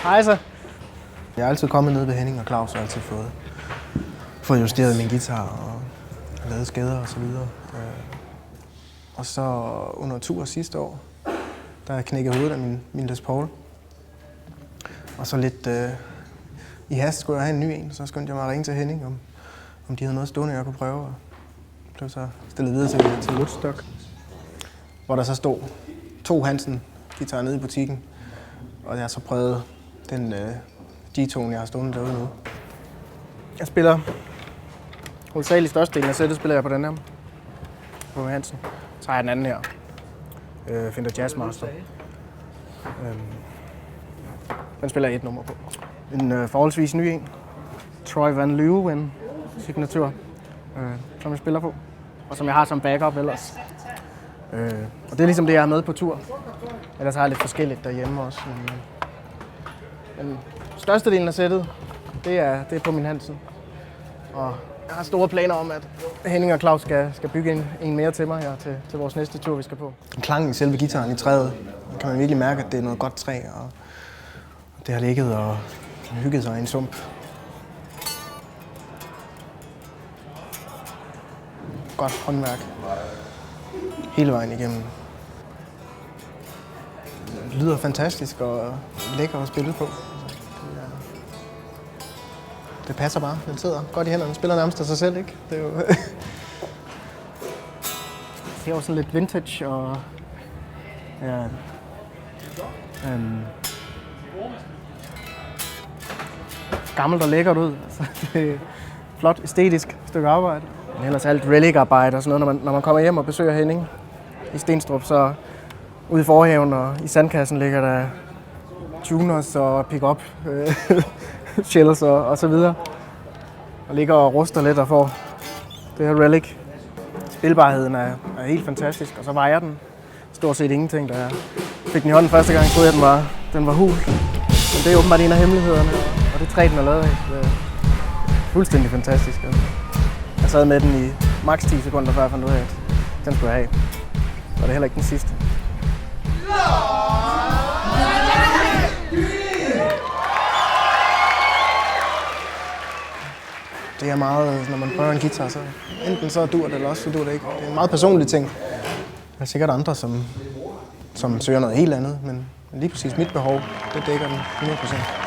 Hej så. Jeg er altid kommet ned ved Henning og Claus og altid fået justeret min guitar og lavet skader og så videre. Og så under tur sidste år, der knækkede hovedet af min Les Paul. Og så lidt i hast skulle jeg have en ny en, så skyndte jeg mig at ringe til Henning, om de havde noget stående, jeg kunne prøve. Og blev så stillet videre til Woodstock, hvor der så stod 2 Hansen-guitarer nede i butikken. Og jeg har så prøvet den G-tone, jeg har stående derude nu. Jeg spiller hovedsageligt størstedelen af sættet spiller jeg på den her, på Hansen. Så har jeg den anden her, Fender Jazzmaster. Den spiller jeg 1 nummer på. En forholdsvis ny en, Troy Van Leeuwen signatur, som jeg spiller på, og som jeg har som backup ellers. Og det er ligesom det, jeg har med på tur. Ellers har jeg lidt forskelligt derhjemme også. Men størstedelen af sættet, det er på min Hansen. Og jeg har store planer om, at Henning og Claus skal bygge en mere til mig her til vores næste tur, vi skal på. Klangen i selve guitaren i træet, kan man virkelig mærke, at det er noget godt træ, og det har ligget og hygget sig i en sump. Godt håndværk hele vejen igennem. Det lyder fantastisk og lækker at spille på. Det passer bare. Den sidder godt i hænderne. Spiller nærmest af sig selv, ikke? Det er jo det er jo sådan lidt vintage og ja, gammelt og lækkert ud. Altså, det er flot, æstetisk stykke arbejde. Men ellers alt relic-arbejde og sådan noget, når man kommer hjem og besøger Henning i Stenstrup, så ude i forhaven og i sandkassen ligger der tuners og pick-up shells og så videre. Og ligger og ruster lidt og får det her relic. Spilbarheden er helt fantastisk, og så vejer den stort set ingenting. Da jeg fik den i hånden første gang, troede jeg, den var hul. Men det er åbenbart en af hemmelighederne, og det træ, den er lavet af. Det er fuldstændig fantastisk. Jeg sad med den i maks 10 sekunder, før jeg fandt ud af, at den skulle jeg have. Og det er heller ikke den sidste. Det er meget, når man prøver en guitar, så enten så dur det, eller også så dur det ikke. Det er en meget personlig ting. Der er sikkert andre, som søger noget helt andet, men lige præcis mit behov, det dækker den 100%.